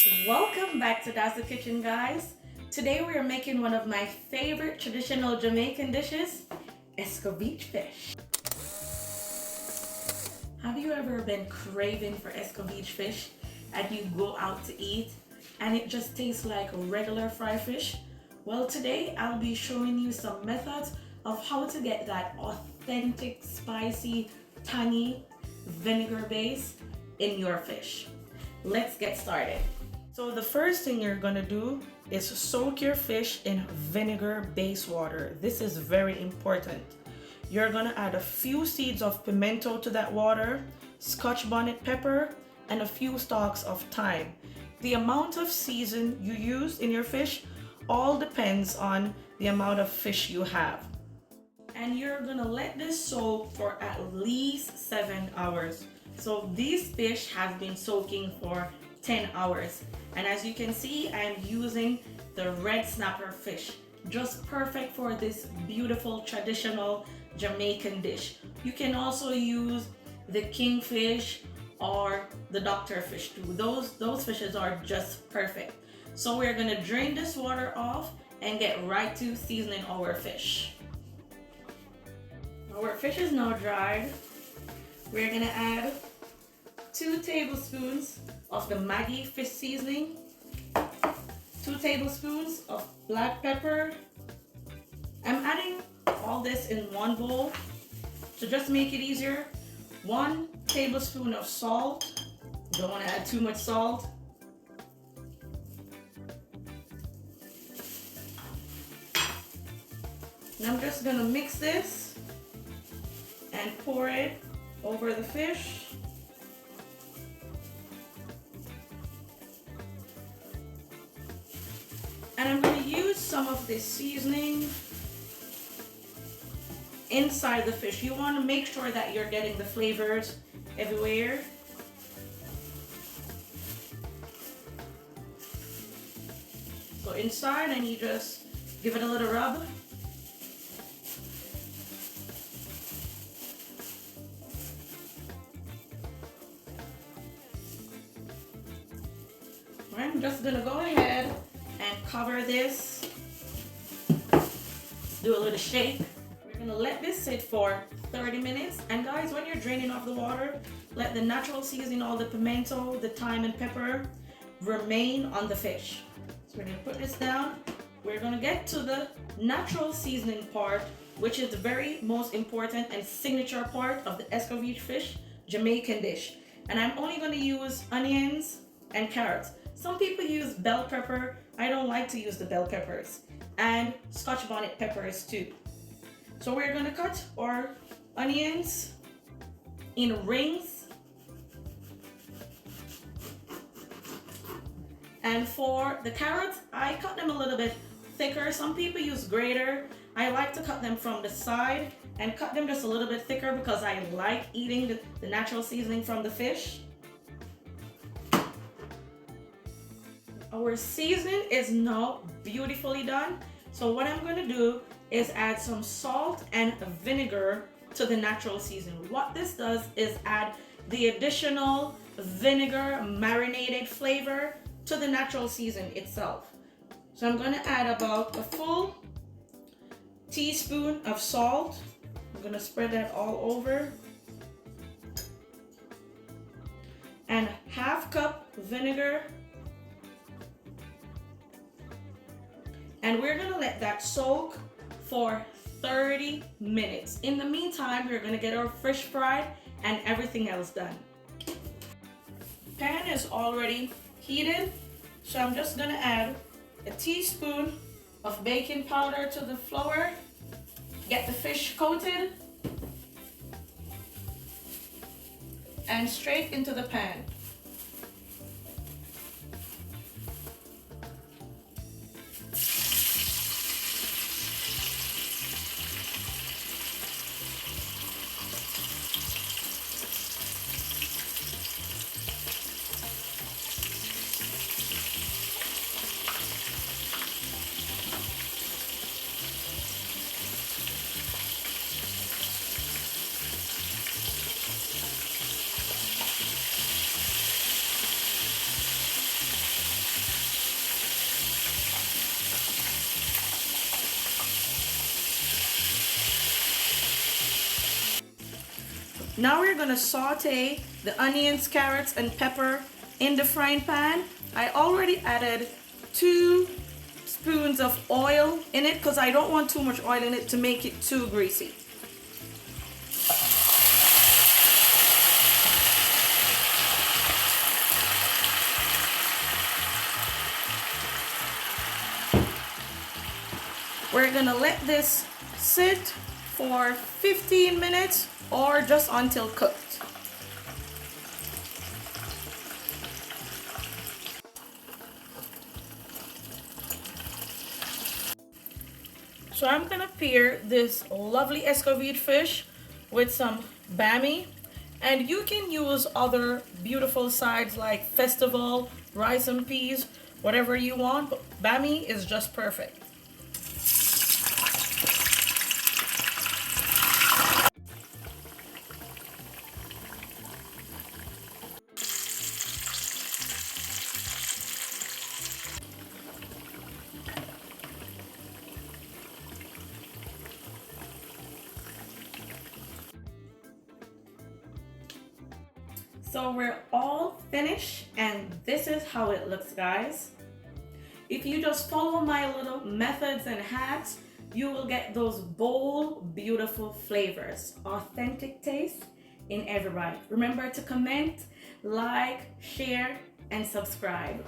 Welcome back to That's the Kitchen, guys. Today we are making one of my favorite traditional Jamaican dishes, Escovitch fish. Have you ever been craving for Escovitch fish and you go out to eat and it just tastes like regular fried fish? Well, today I'll be showing you some methods of how to get that authentic, spicy, tangy vinegar base in your fish. Let's get started. So the first thing you're gonna do is soak your fish in vinegar base water. This is very important. You're gonna add a few seeds of pimento to that water, Scotch bonnet pepper, and a few stalks of thyme. The amount of season you use in your fish all depends on the amount of fish you have. And you're gonna let this soak for at least 7 hours. So these fish have been soaking for 10 hours. And as you can see, I'm using the red snapper fish. Just perfect for this beautiful traditional Jamaican dish. You can also use the kingfish or the doctor fish too. Those fishes are just perfect. So we're gonna drain this water off and get right to seasoning our fish. Our fish is now dried. We're gonna add 2 tablespoons of the Maggi fish seasoning, 2 tablespoons of black pepper. I'm adding all this in one bowl to just make it easier. 1 tablespoon of salt. You don't want to add too much salt. And I'm just gonna mix this and pour it over the fish. And I'm going to use some of this seasoning inside the fish. You want to make sure that you're getting the flavors everywhere. So inside, and you just give it a little rub. I'm just going to go ahead and cover this. Do a little shake. We're gonna let this sit for 30 minutes. And guys, when you're draining off the water, let the natural seasoning, all the pimento, the thyme and pepper remain on the fish. So we're gonna put this down. We're gonna get to the natural seasoning part, which is the very most important and signature part of the Escovitch fish Jamaican dish. And I'm only gonna use onions and carrots. Some people use bell pepper. I don't like to use the bell peppers, and Scotch bonnet peppers too. So we're gonna cut our onions in rings. And for the carrots, I cut them a little bit thicker. Some people use grater. I like to cut them from the side and cut them just a little bit thicker because I like eating the natural seasoning from the fish. Our seasoning is now beautifully done. So what I'm going to do is add some salt and vinegar to the natural seasoning. What this does is add the additional vinegar marinated flavor to the natural seasoning itself. So I'm going to add about a full teaspoon of salt. I'm going to spread that all over. And ½ cup vinegar. And we're gonna let that soak for 30 minutes. In the meantime, we're gonna get our fish fried and everything else done. The pan is already heated, so I'm just gonna add a teaspoon of baking powder to the flour, get the fish coated, and straight into the pan. Now we're gonna saute the onions, carrots, and pepper in the frying pan. I already added 2 spoons of oil in it because I don't want too much oil in it to make it too greasy. We're gonna let this sit for 15 minutes or just until cooked. So I'm gonna pair this lovely Escovitch fish with some bami, and you can use other beautiful sides like festival, rice and peas, whatever you want, but bami is just perfect. So we're all finished and this is how it looks, guys. If you just follow my little methods and hacks, you will get those bold, beautiful flavors, authentic taste in every bite. Remember to comment, like, share, and subscribe.